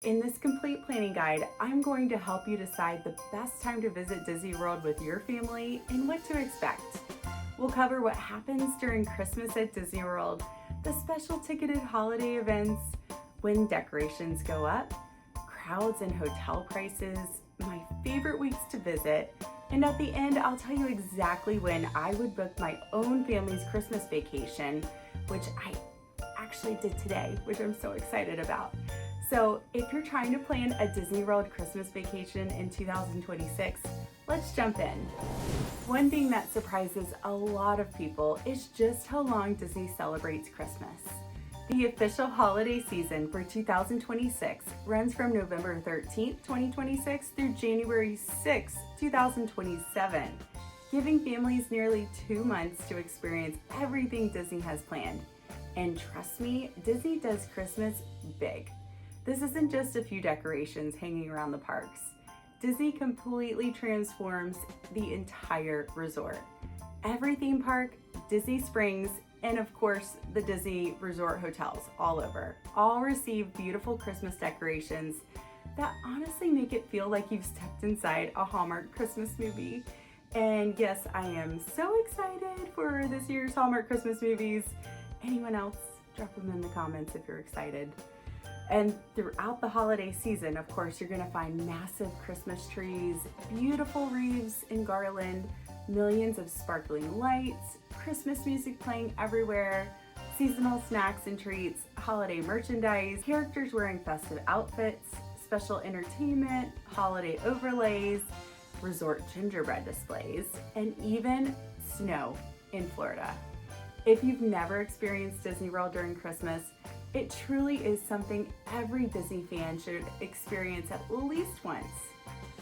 In this complete planning guide, I'm going to help you decide the best time to visit Disney World with your family and what to expect. We'll cover what happens during Christmas at Disney World, the special ticketed holiday events, when decorations go up, crowds and hotel prices, my favorite weeks to visit, and at the end, I'll tell you exactly when I would book my own family's Christmas vacation, which I actually did today, which I'm so excited about. So if you're trying to plan a Disney World Christmas vacation in 2026, let's jump in. One thing that surprises a lot of people is just how long Disney celebrates Christmas. The official holiday season for 2026 runs from November 13th, 2026 through January 6th, 2027, giving families nearly 2 months to experience everything Disney has planned. And trust me, Disney does Christmas big. This isn't just a few decorations hanging around the parks. Disney completely transforms the entire resort. Every theme park, Disney Springs, and of course the Disney Resort hotels all over, all receive beautiful Christmas decorations that honestly make it feel like you've stepped inside a Hallmark Christmas movie. And yes, I am so excited for this year's Hallmark Christmas movies. Anyone else? Drop them in the comments if you're excited. And throughout the holiday season, of course, you're gonna find massive Christmas trees, beautiful wreaths and garland, millions of sparkling lights, Christmas music playing everywhere, seasonal snacks and treats, holiday merchandise, characters wearing festive outfits, special entertainment, holiday overlays, resort gingerbread displays, and even snow in Florida. If you've never experienced Disney World during Christmas, it truly is something every Disney fan should experience at least once.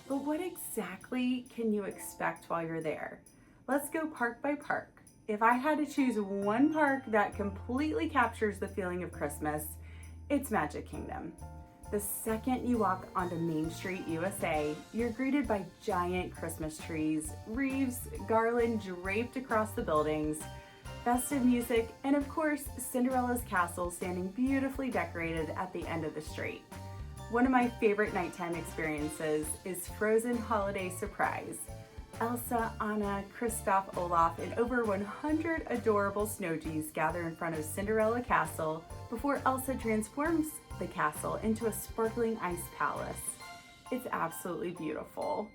But what exactly can you expect while you're there? Let's go park by park. If I had to choose one park that completely captures the feeling of Christmas, it's Magic Kingdom. The second you walk onto Main Street, USA, you're greeted by giant Christmas trees, wreaths, garland draped across the buildings, festive music, and of course, Cinderella's castle standing beautifully decorated at the end of the street. One of my favorite nighttime experiences is Frozen Holiday Surprise. Elsa, Anna, Kristoff, Olaf, and over 100 adorable Snowgies gather in front of Cinderella Castle before Elsa transforms the castle into a sparkling ice palace. It's absolutely beautiful.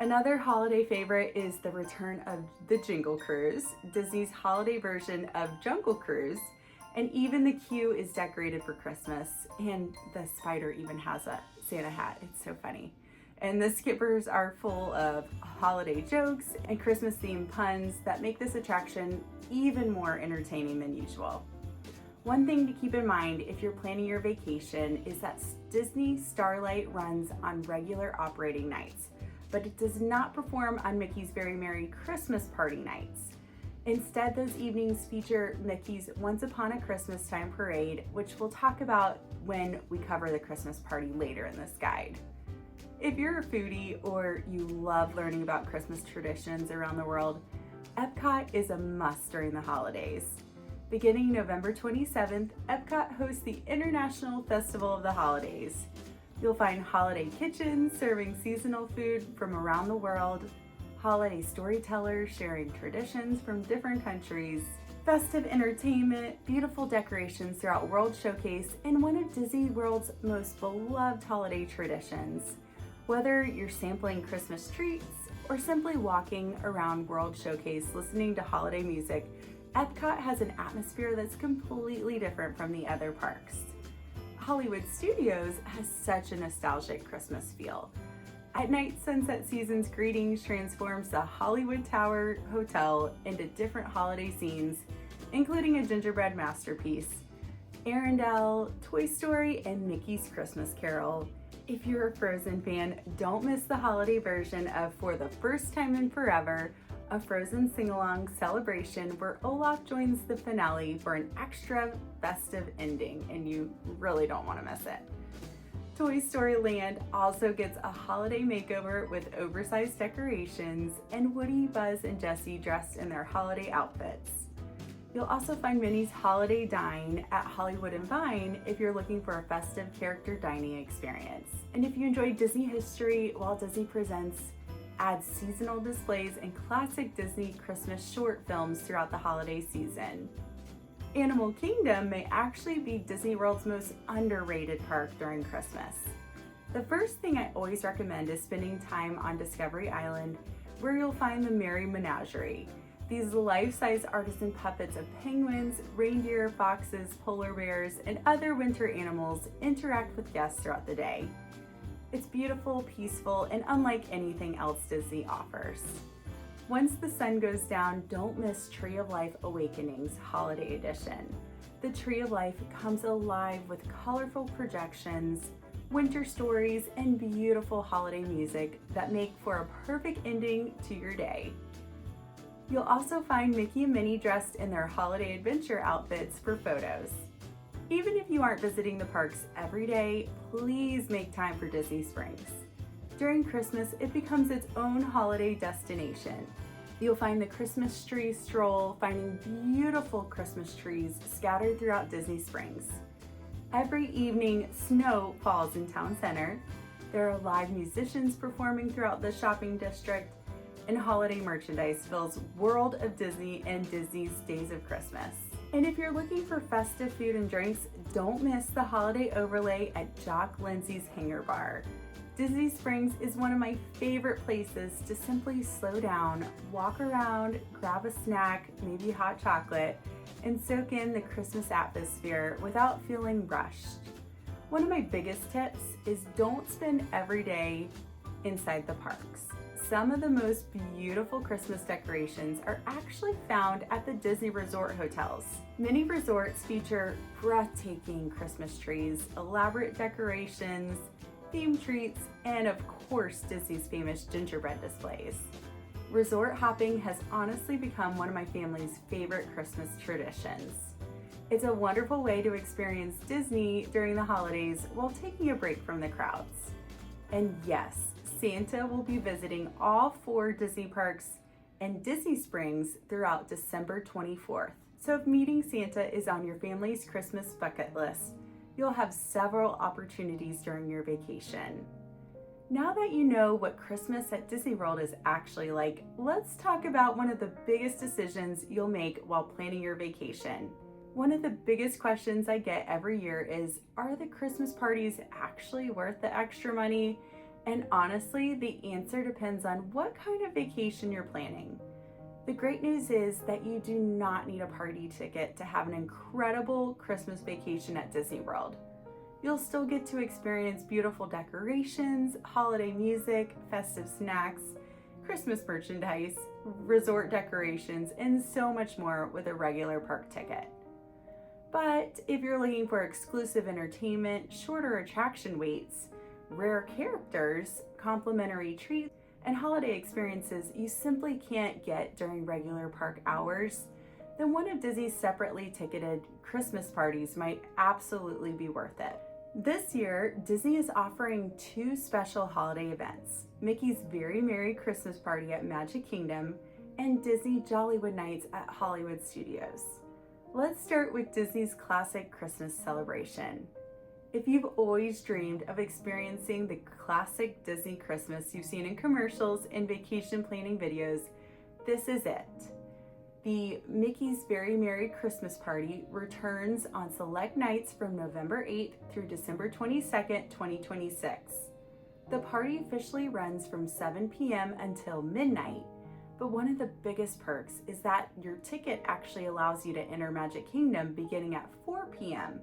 Another holiday favorite is the return of the Jingle Cruise, Disney's holiday version of Jungle Cruise, and even the queue is decorated for Christmas, and the spider even has a Santa hat. It's so funny. And the skippers are full of holiday jokes and Christmas-themed puns that make this attraction even more entertaining than usual. One thing to keep in mind if you're planning your vacation is that Disney Starlight runs on regular operating nights, but it does not perform on Mickey's Very Merry Christmas Party nights. Instead, those evenings feature Mickey's Once Upon a Christmas Time parade, which we'll talk about when we cover the Christmas party later in this guide. If you're a foodie or you love learning about Christmas traditions around the world, EPCOT is a must during the holidays. Beginning November 27th, EPCOT hosts the International Festival of the Holidays. You'll find holiday kitchens serving seasonal food from around the world, holiday storytellers sharing traditions from different countries, festive entertainment, beautiful decorations throughout World Showcase, and one of Disney World's most beloved holiday traditions. Whether you're sampling Christmas treats or simply walking around World Showcase listening to holiday music, EPCOT has an atmosphere that's completely different from the other parks. Hollywood Studios has such a nostalgic Christmas feel. At night, Sunset Season's greetings transforms the Hollywood Tower Hotel into different holiday scenes, including a gingerbread masterpiece, Arendelle, Toy Story, and Mickey's Christmas Carol. If you're a Frozen fan, don't miss the holiday version of For the First Time in Forever, a Frozen sing-along celebration where Olaf joins the finale for an extra festive ending, and you really don't want to miss it. Toy Story Land also gets a holiday makeover with oversized decorations and Woody, Buzz, and Jessie dressed in their holiday outfits. You'll also find Minnie's Holiday Dine at Hollywood and Vine if you're looking for a festive character dining experience. And if you enjoy Disney history, Walt Disney Presents adds seasonal displays and classic Disney Christmas short films throughout the holiday season. Animal Kingdom may actually be Disney World's most underrated park during Christmas. The first thing I always recommend is spending time on Discovery Island, where you'll find the Merry Menagerie. These life-size artisan puppets of penguins, reindeer, foxes, polar bears, and other winter animals interact with guests throughout the day. It's beautiful, peaceful, and unlike anything else Disney offers. Once the sun goes down, don't miss Tree of Life Awakenings Holiday Edition. The Tree of Life comes alive with colorful projections, winter stories, and beautiful holiday music that make for a perfect ending to your day. You'll also find Mickey and Minnie dressed in their holiday adventure outfits for photos. Even if you aren't visiting the parks every day, please make time for Disney Springs. During Christmas, it becomes its own holiday destination. You'll find the Christmas tree stroll, finding beautiful Christmas trees scattered throughout Disney Springs. Every evening, snow falls in Town Center. There are live musicians performing throughout the shopping district, and holiday merchandise fills World of Disney and Disney's Days of Christmas. And if you're looking for festive food and drinks, don't miss the holiday overlay at Jock Lindsay's Hangar Bar. Disney Springs is one of my favorite places to simply slow down, walk around, grab a snack, maybe hot chocolate, and soak in the Christmas atmosphere without feeling rushed. One of my biggest tips is don't spend every day inside the parks. Some of the most beautiful Christmas decorations are actually found at the Disney Resort hotels. Many resorts feature breathtaking Christmas trees, elaborate decorations, themed treats, and of course Disney's famous gingerbread displays. Resort hopping has honestly become one of my family's favorite Christmas traditions. It's a wonderful way to experience Disney during the holidays while taking a break from the crowds. And yes, Santa will be visiting all 4 Disney parks and Disney Springs throughout December 24th. So if meeting Santa is on your family's Christmas bucket list, you'll have several opportunities during your vacation. Now that you know what Christmas at Disney World is actually like, let's talk about one of the biggest decisions you'll make while planning your vacation. One of the biggest questions I get every year is, are the Christmas parties actually worth the extra money? And honestly, the answer depends on what kind of vacation you're planning. The great news is that you do not need a party ticket to have an incredible Christmas vacation at Disney World. You'll still get to experience beautiful decorations, holiday music, festive snacks, Christmas merchandise, resort decorations, and so much more with a regular park ticket. But if you're looking for exclusive entertainment, shorter attraction waits, rare characters, complimentary treats, and holiday experiences you simply can't get during regular park hours, then one of Disney's separately ticketed Christmas parties might absolutely be worth it. This year, Disney is offering 2 special holiday events: Mickey's Very Merry Christmas Party at Magic Kingdom and Disney Jollywood Nights at Hollywood Studios. Let's start with Disney's classic Christmas celebration. If you've always dreamed of experiencing the classic Disney Christmas you've seen in commercials and vacation planning videos, this is it. The Mickey's Very Merry Christmas Party returns on select nights from November 8th through December 22nd, 2026. The party officially runs from 7 p.m. until midnight, but one of the biggest perks is that your ticket actually allows you to enter Magic Kingdom beginning at 4 p.m.,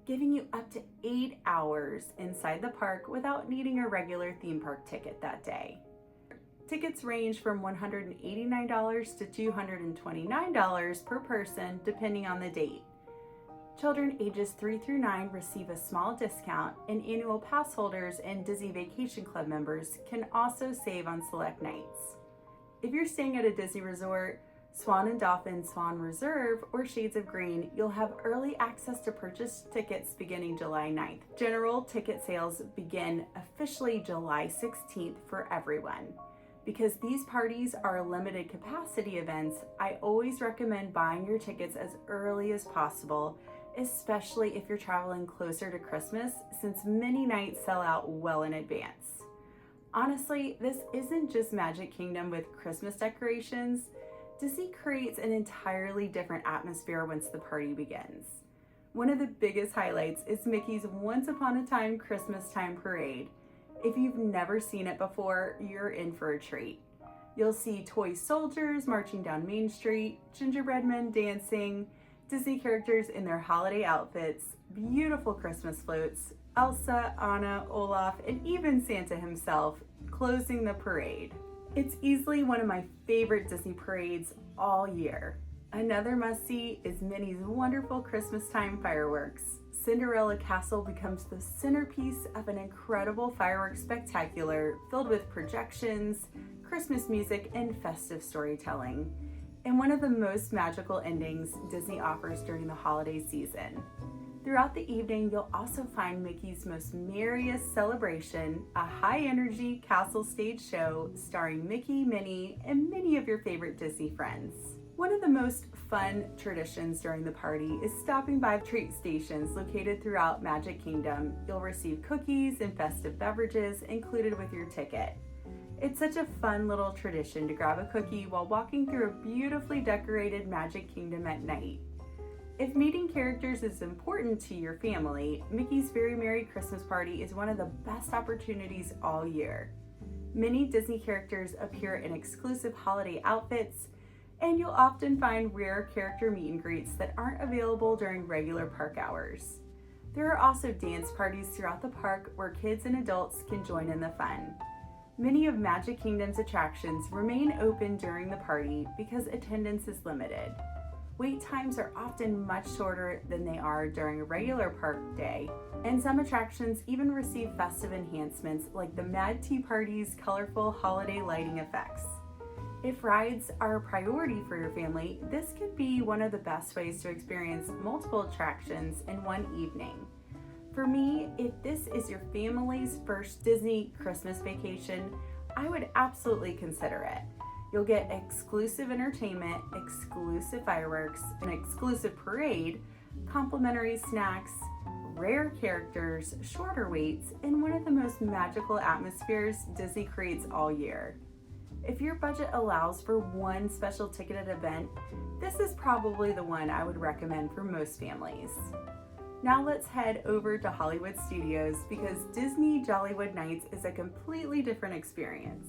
giving you up to 8 hours inside the park without needing a regular theme park ticket that day. Tickets range from $189 to $229 per person, depending on the date. Children ages 3 through 9 receive a small discount, and annual pass holders and Disney Vacation Club members can also save on select nights. If you're staying at a Disney resort, Swan and Dolphin Swan Reserve, or Shades of Green, you'll have early access to purchase tickets beginning July 9th. General ticket sales begin officially July 16th for everyone. Because these parties are limited capacity events, I always recommend buying your tickets as early as possible, especially if you're traveling closer to Christmas, since many nights sell out well in advance. Honestly, this isn't just Magic Kingdom with Christmas decorations. Disney creates an entirely different atmosphere once the party begins. One of the biggest highlights is Mickey's Once Upon a Time Christmas Time Parade. If you've never seen it before, you're in for a treat. You'll see toy soldiers marching down Main Street, gingerbread men dancing, Disney characters in their holiday outfits, beautiful Christmas floats, Elsa, Anna, Olaf, and even Santa himself closing the parade. It's easily one of my favorite Disney parades all year. Another must-see is Minnie's wonderful Christmas time fireworks. Cinderella Castle becomes the centerpiece of an incredible fireworks spectacular filled with projections, Christmas music, and festive storytelling, and one of the most magical endings Disney offers during the holiday season. Throughout the evening, you'll also find Mickey's Most Merriest Celebration, a high-energy castle stage show starring Mickey, Minnie, and many of your favorite Disney friends. One of the most fun traditions during the party is stopping by treat stations located throughout Magic Kingdom. You'll receive cookies and festive beverages included with your ticket. It's such a fun little tradition to grab a cookie while walking through a beautifully decorated Magic Kingdom at night. If meeting characters is important to your family, Mickey's Very Merry Christmas Party is one of the best opportunities all year. Many Disney characters appear in exclusive holiday outfits, and you'll often find rare character meet and greets that aren't available during regular park hours. There are also dance parties throughout the park where kids and adults can join in the fun. Many of Magic Kingdom's attractions remain open during the party because attendance is limited. Wait times are often much shorter than they are during a regular park day, and some attractions even receive festive enhancements like the Mad Tea Party's colorful holiday lighting effects. If rides are a priority for your family, this could be one of the best ways to experience multiple attractions in one evening. For me, if this is your family's first Disney Christmas vacation, I would absolutely consider it. You'll get exclusive entertainment, exclusive fireworks, an exclusive parade, complimentary snacks, rare characters, shorter waits, and one of the most magical atmospheres Disney creates all year. If your budget allows for one special ticketed event, this is probably the one I would recommend for most families. Now let's head over to Hollywood Studios because Disney Jollywood Nights is a completely different experience.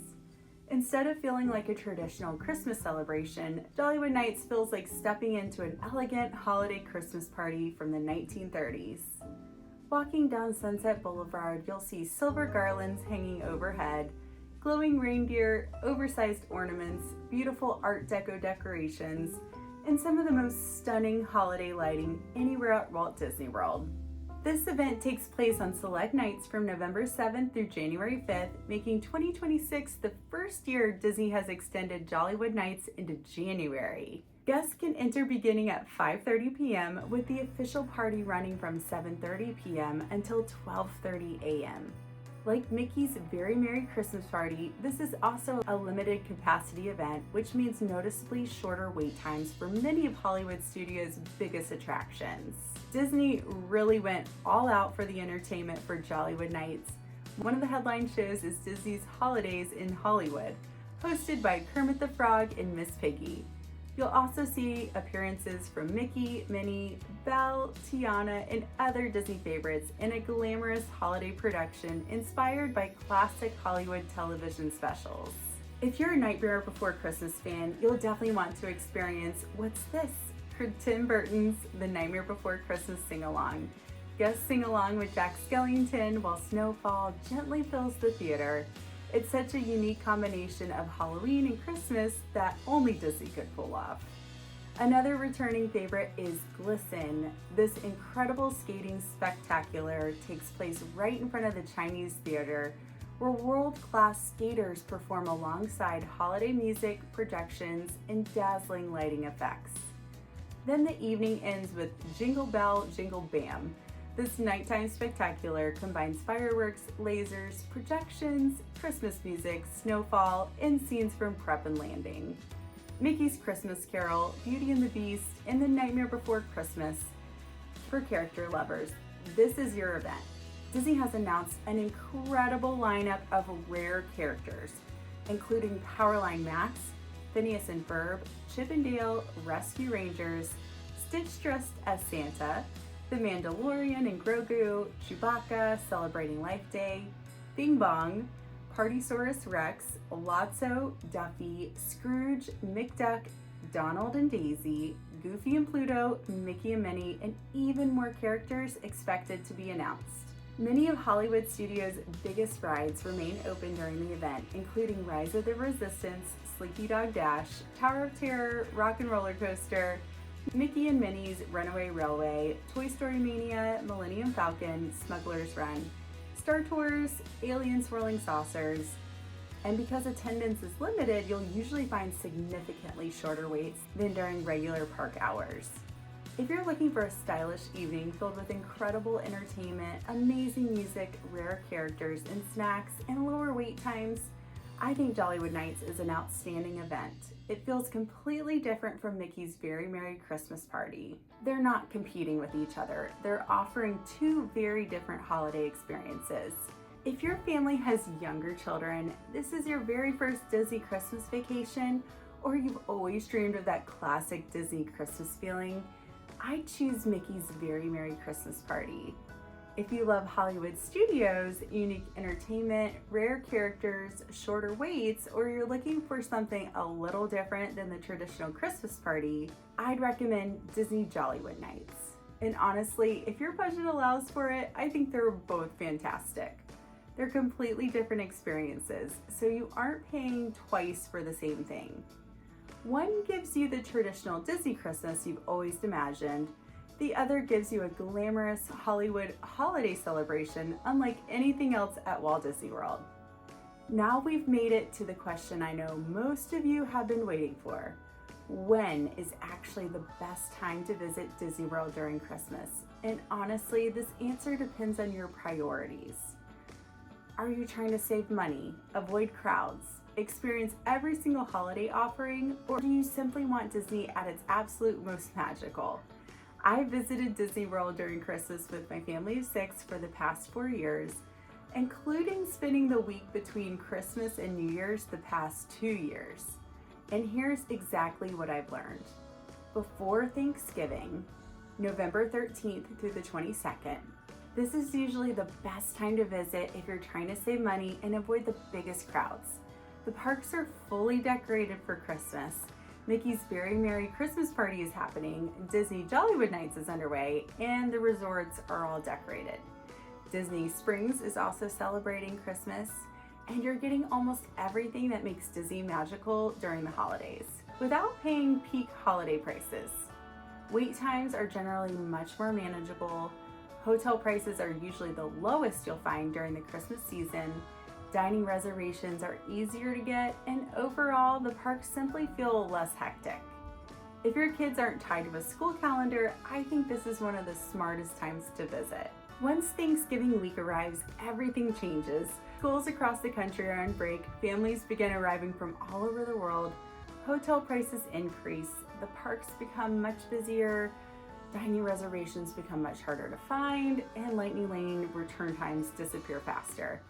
Instead of feeling like a traditional Christmas celebration, Jollywood Nights feels like stepping into an elegant holiday Christmas party from the 1930s. Walking down Sunset Boulevard, you'll see silver garlands hanging overhead, glowing reindeer, oversized ornaments, beautiful Art Deco decorations, and some of the most stunning holiday lighting anywhere at Walt Disney World. This event takes place on select nights from November 7th through January 5th, making 2026 the first year Disney has extended Jollywood Nights into January. Guests can enter beginning at 5:30 p.m. with the official party running from 7:30 p.m. until 12:30 a.m. Like Mickey's Very Merry Christmas Party, this is also a limited capacity event, which means noticeably shorter wait times for many of Hollywood Studios' biggest attractions. Disney really went all out for the entertainment for Jollywood Nights. One of the headline shows is Disney's Holidays in Hollywood, hosted by Kermit the Frog and Miss Piggy. You'll also see appearances from Mickey, Minnie, Belle, Tiana, and other Disney favorites in a glamorous holiday production inspired by classic Hollywood television specials. If you're a Nightmare Before Christmas fan, you'll definitely want to experience What's This? Tim Burton's The Nightmare Before Christmas Sing-Along. Guests sing along with Jack Skellington while snowfall gently fills the theater. It's such a unique combination of Halloween and Christmas that only Disney could pull off. Another returning favorite is Glisten. This incredible skating spectacular takes place right in front of the Chinese Theater, where world-class skaters perform alongside holiday music, projections, and dazzling lighting effects. Then the evening ends with Jingle Bell, Jingle Bam. This nighttime spectacular combines fireworks, lasers, projections, Christmas music, snowfall, and scenes from Prep and Landing. Mickey's Christmas Carol, Beauty and the Beast, and The Nightmare Before Christmas. For character lovers, this is your event. Disney has announced an incredible lineup of rare characters, including Powerline Max, Phineas and Ferb, Chip and Dale, Rescue Rangers, Stitch dressed as Santa, The Mandalorian and Grogu, Chewbacca celebrating Life Day, Bing Bong, Partysaurus Rex, Lotso, Duffy, Scrooge, McDuck, Donald and Daisy, Goofy and Pluto, Mickey and Minnie, and even more characters expected to be announced. Many of Hollywood Studios' biggest rides remain open during the event, including Rise of the Resistance, Sleepy Dog Dash, Tower of Terror, Rock and Roller Coaster, Mickey and Minnie's Runaway Railway, Toy Story Mania, Millennium Falcon, Smuggler's Run, Star Tours, Alien Swirling Saucers, and because attendance is limited, you'll usually find significantly shorter waits than during regular park hours. If you're looking for a stylish evening filled with incredible entertainment, amazing music, rare characters, and snacks, and lower wait times, I think Jollywood Nights is an outstanding event. It feels completely different from Mickey's Very Merry Christmas Party. They're not competing with each other. They're offering two very different holiday experiences. If your family has younger children, this is your very first Disney Christmas vacation, or you've always dreamed of that classic Disney Christmas feeling, I'd choose Mickey's Very Merry Christmas Party. If you love Hollywood Studios, unique entertainment, rare characters, shorter waits, or you're looking for something a little different than the traditional Christmas party, I'd recommend Disney Jollywood Nights. And honestly, if your budget allows for it, I think they're both fantastic. They're completely different experiences, so you aren't paying twice for the same thing. One gives you the traditional Disney Christmas you've always imagined. The other gives you a glamorous Hollywood holiday celebration unlike anything else at Walt Disney World. Now we've made it to the question I know most of you have been waiting for. When is actually the best time to visit Disney World during Christmas? And honestly, this answer depends on your priorities. Are you trying to save money, avoid crowds, experience every single holiday offering, or do you simply want Disney at its absolute most magical? I visited Disney World during Christmas with my family of 6 for the past 4 years, including spending the week between Christmas and New Year's the past 2 years. And here's exactly what I've learned. Before Thanksgiving, November 13th through the 22nd, this is usually the best time to visit if you're trying to save money and avoid the biggest crowds. The parks are fully decorated for Christmas. Mickey's Very Merry Christmas Party is happening, Disney Jollywood Nights is underway, and the resorts are all decorated. Disney Springs is also celebrating Christmas, and you're getting almost everything that makes Disney magical during the holidays, without paying peak holiday prices. Wait times are generally much more manageable. Hotel prices are usually the lowest you'll find during the Christmas season. Dining reservations are easier to get, and overall, the parks simply feel less hectic. If your kids aren't tied to a school calendar, I think this is one of the smartest times to visit. Once Thanksgiving week arrives, everything changes. Schools across the country are on break, families begin arriving from all over the world, hotel prices increase, the parks become much busier, dining reservations become much harder to find, and Lightning Lane return times disappear faster.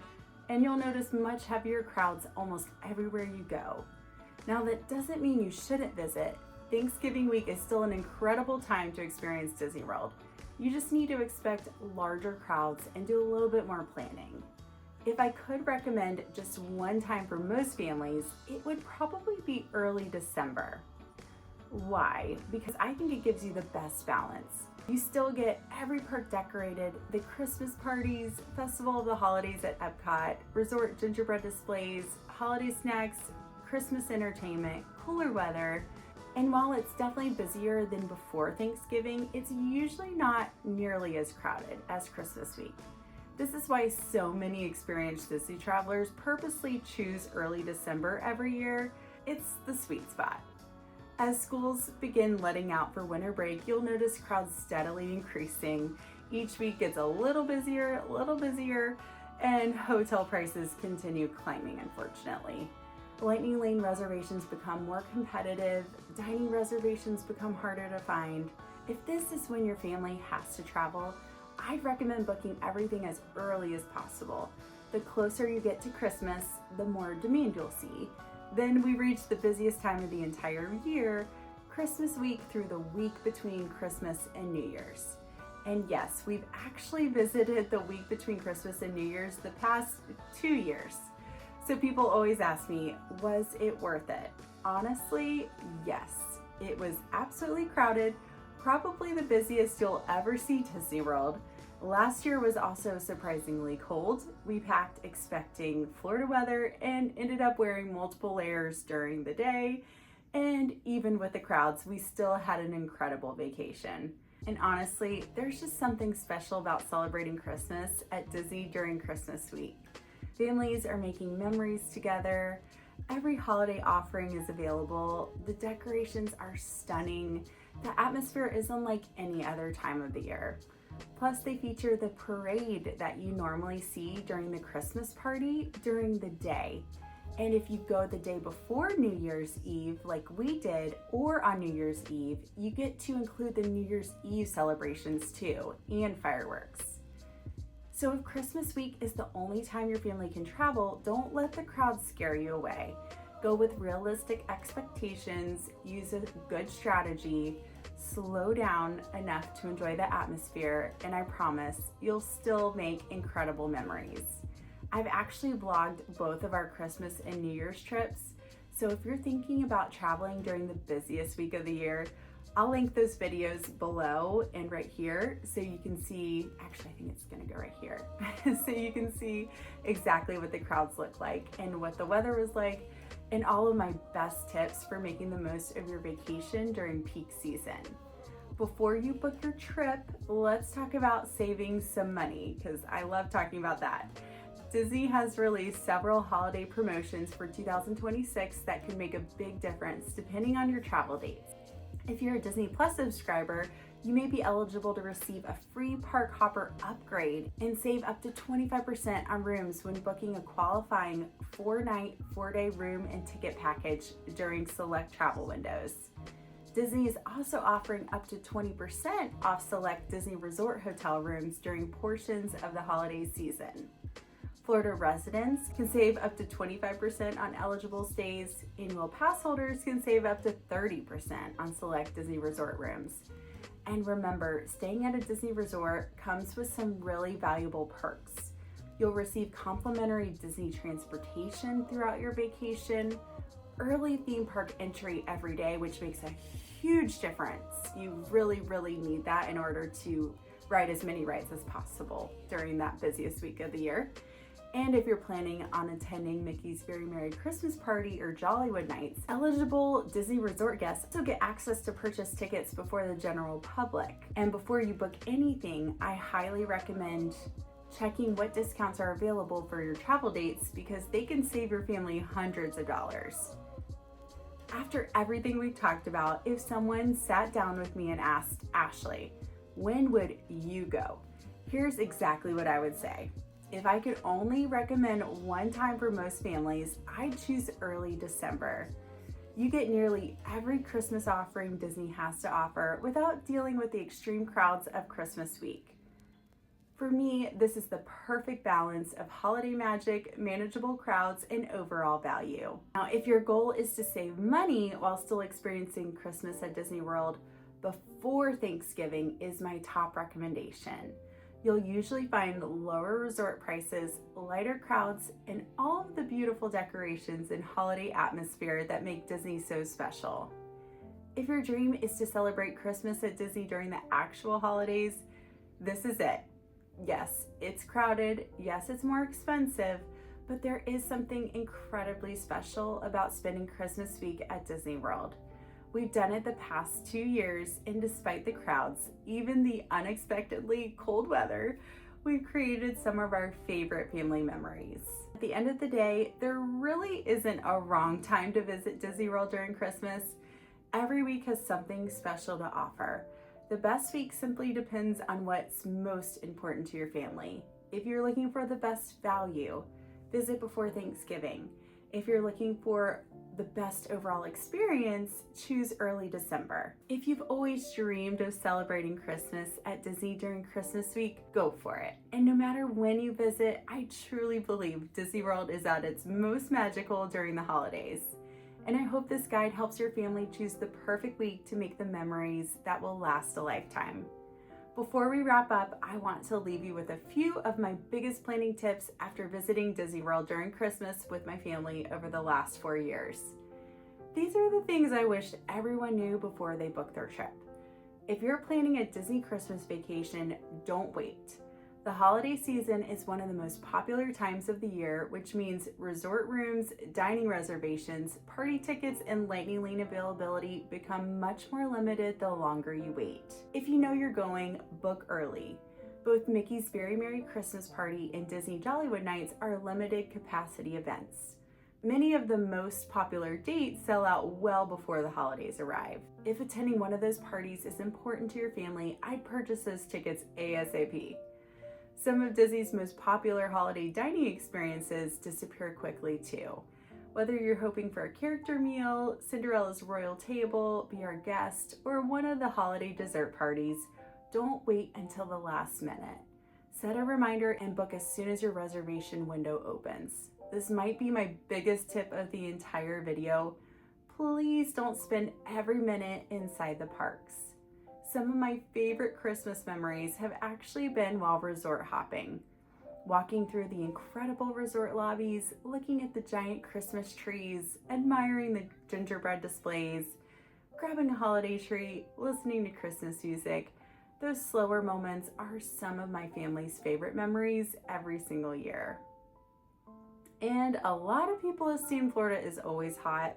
And you'll notice much heavier crowds almost everywhere you go. Now, that doesn't mean you shouldn't visit. Thanksgiving week is still an incredible time to experience Disney World. You just need to expect larger crowds and do a little bit more planning. If I could recommend just one time for most families, it would probably be early December. Why? Because I think it gives you the best balance. You still get every park decorated, the Christmas parties, Festival of the Holidays at EPCOT, resort gingerbread displays, holiday snacks, Christmas entertainment, cooler weather, and while it's definitely busier than before Thanksgiving, it's usually not nearly as crowded as Christmas week. This is why so many experienced Disney travelers purposely choose early December every year. It's the sweet spot. As schools begin letting out for winter break, you'll notice crowds steadily increasing, Each week gets a little busier, and hotel prices continue climbing, unfortunately. Lightning lane reservations become more competitive, dining reservations become harder to find. If this is when your family has to travel, I'd recommend booking everything as early as possible. The closer you get to Christmas, the more demand you'll see. Then we reach the busiest time of the entire year, Christmas week through the week between Christmas and New Year's. And yes, we've actually visited the week between Christmas and New Year's the past 2 years. So people always ask me, was it worth it? Honestly, yes. It was absolutely crowded, probably the busiest you'll ever see Disney World. Last year was also surprisingly cold. We packed expecting Florida weather and ended up wearing multiple layers during the day. And even with the crowds, we still had an incredible vacation. And honestly, there's just something special about celebrating Christmas at Disney during Christmas week. Families are making memories together. Every holiday offering is available. The decorations are stunning. The atmosphere is unlike any other time of the year. Plus, they feature the parade that you normally see during the Christmas party during the day. And if you go the day before New Year's Eve, like we did, or on New Year's Eve, you get to include the New Year's Eve celebrations too, and fireworks. So if Christmas week is the only time your family can travel, don't let the crowd scare you away. Go with realistic expectations, use a good strategy, slow down enough to enjoy the atmosphere, and I promise you'll still make incredible memories. I've actually vlogged both of our Christmas and New Year's trips, so if you're thinking about traveling during the busiest week of the year, I'll link those videos below and right here so you can see, actually I think it's gonna go right here, so you can see exactly what the crowds look like and what the weather was like and all of my best tips for making the most of your vacation during peak season. Before you book your trip, let's talk about saving some money because I love talking about that. Disney has released several holiday promotions for 2026 that can make a big difference depending on your travel dates. If you're a Disney Plus subscriber, you may be eligible to receive a free park hopper upgrade and save up to 25% on rooms when booking a qualifying 4-night, 4-day room and ticket package during select travel windows. Disney is also offering up to 20% off select Disney Resort hotel rooms during portions of the holiday season. Florida residents can save up to 25% on eligible stays. Annual pass holders can save up to 30% on select Disney Resort rooms. And remember, staying at a Disney resort comes with some really valuable perks. You'll receive complimentary Disney transportation throughout your vacation, early theme park entry every day, which makes a huge difference. You really need that in order to ride as many rides as possible during that busiest week of the year. And if you're planning on attending Mickey's Very Merry Christmas Party or Jollywood nights, eligible Disney Resort guests also get access to purchase tickets before the general public. And before you book anything, I highly recommend checking what discounts are available for your travel dates because they can save your family hundreds of dollars. After everything we've talked about, if someone sat down with me and asked, Ashley, when would you go? Here's exactly what I would say. If I could only recommend one time for most families, I'd choose early December. You get nearly every Christmas offering Disney has to offer without dealing with the extreme crowds of Christmas week. For me, this is the perfect balance of holiday magic, manageable crowds, and overall value. Now, if your goal is to save money while still experiencing Christmas at Disney World, before Thanksgiving is my top recommendation. You'll usually find lower resort prices, lighter crowds, and all of the beautiful decorations and holiday atmosphere that make Disney so special. If your dream is to celebrate Christmas at Disney during the actual holidays, this is it. Yes, it's crowded. Yes, it's more expensive, but there is something incredibly special about spending Christmas week at Disney World. We've done it the past 2 years, and despite the crowds, even the unexpectedly cold weather, we've created some of our favorite family memories. At the end of the day, there really isn't a wrong time to visit Disney World during Christmas. Every week has something special to offer. The best week simply depends on what's most important to your family. If you're looking for the best value, visit before Thanksgiving. If you're looking for the best overall experience, choose early December. If you've always dreamed of celebrating Christmas at Disney during Christmas week, go for it. And no matter when you visit, I truly believe Disney World is at its most magical during the holidays. And I hope this guide helps your family choose the perfect week to make the memories that will last a lifetime. Before we wrap up, I want to leave you with a few of my biggest planning tips after visiting Disney World during Christmas with my family over the last 4 years. These are the things I wish everyone knew before they booked their trip. If you're planning a Disney Christmas vacation, don't wait. The holiday season is one of the most popular times of the year, which means resort rooms, dining reservations, party tickets, and Lightning Lane availability become much more limited the longer you wait. If you know you're going, book early. Both Mickey's Very Merry Christmas Party and Disney Jollywood Nights are limited capacity events. Many of the most popular dates sell out well before the holidays arrive. If attending one of those parties is important to your family, I'd purchase those tickets ASAP. Some of Disney's most popular holiday dining experiences disappear quickly too. Whether you're hoping for a character meal, Cinderella's royal table, be our guest, or one of the holiday dessert parties, don't wait until the last minute. Set a reminder and book as soon as your reservation window opens. This might be my biggest tip of the entire video. Please don't spend every minute inside the parks. Some of my favorite Christmas memories have actually been while resort hopping. Walking through the incredible resort lobbies, looking at the giant Christmas trees, admiring the gingerbread displays, grabbing a holiday tree, listening to Christmas music. Those slower moments are some of my family's favorite memories every single year. And a lot of people assume Florida is always hot,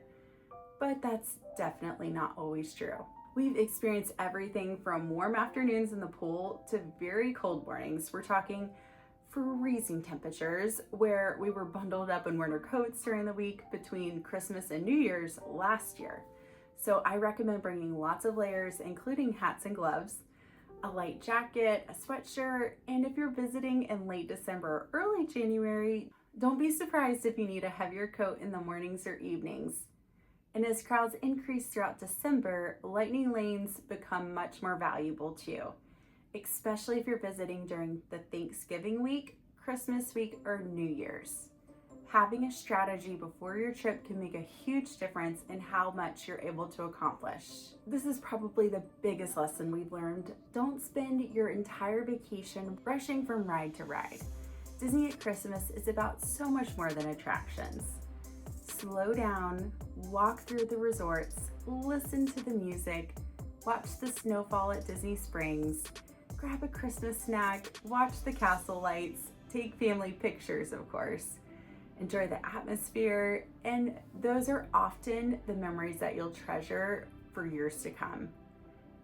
but that's definitely not always true. We've experienced everything from warm afternoons in the pool to very cold mornings. We're talking freezing temperatures where we were bundled up in winter coats during the week between Christmas and New Year's last year. So I recommend bringing lots of layers, including hats and gloves, a light jacket, a sweatshirt, and if you're visiting in late December or early January, don't be surprised if you need a heavier coat in the mornings or evenings. And as crowds increase throughout December, Lightning Lanes become much more valuable too, especially if you're visiting during the Thanksgiving week, Christmas week, or New Year's. Having a strategy before your trip can make a huge difference in how much you're able to accomplish. This is probably the biggest lesson we've learned. Don't spend your entire vacation rushing from ride to ride. Disney at Christmas is about so much more than attractions. Slow down, walk through the resorts, listen to the music, watch the snowfall at Disney Springs, grab a Christmas snack, watch the castle lights, take family pictures, of course. Enjoy the atmosphere, and those are often the memories that you'll treasure for years to come.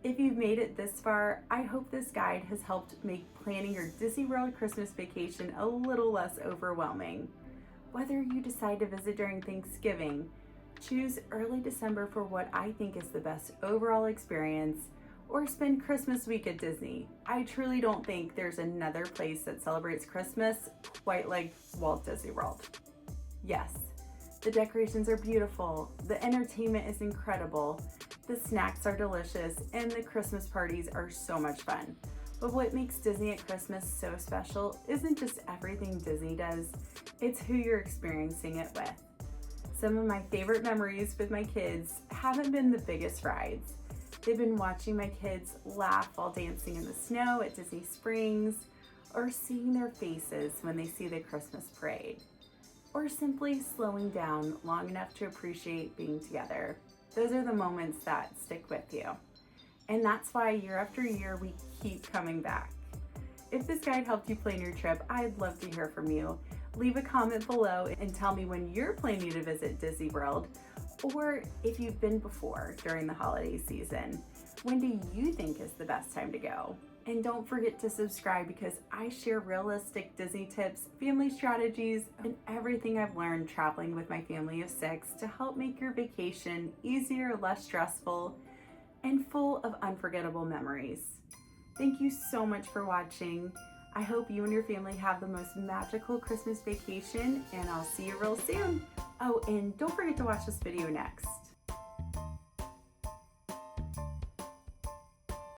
If you've made it this far, I hope this guide has helped make planning your Disney World Christmas vacation a little less overwhelming. Whether you decide to visit during Thanksgiving, choose early December for what I think is the best overall experience, or spend Christmas week at Disney. I truly don't think there's another place that celebrates Christmas quite like Walt Disney World. Yes, the decorations are beautiful, the entertainment is incredible, the snacks are delicious, and the Christmas parties are so much fun. But what makes Disney at Christmas so special isn't just everything Disney does, it's who you're experiencing it with. Some of my favorite memories with my kids haven't been the biggest rides. They've been watching my kids laugh while dancing in the snow at Disney Springs, or seeing their faces when they see the Christmas parade, or simply slowing down long enough to appreciate being together. Those are the moments that stick with you. And that's why year after year, we keep coming back. If this guide helped you plan your trip, I'd love to hear from you. Leave a comment below and tell me when you're planning to visit Disney World, or if you've been before during the holiday season. When do you think is the best time to go? And don't forget to subscribe because I share realistic Disney tips, family strategies, and everything I've learned traveling with my family of 6 to help make your vacation easier, less stressful, and full of unforgettable memories. Thank you so much for watching. I hope you and your family have the most magical Christmas vacation, and I'll see you real soon. Oh, and don't forget to watch this video next.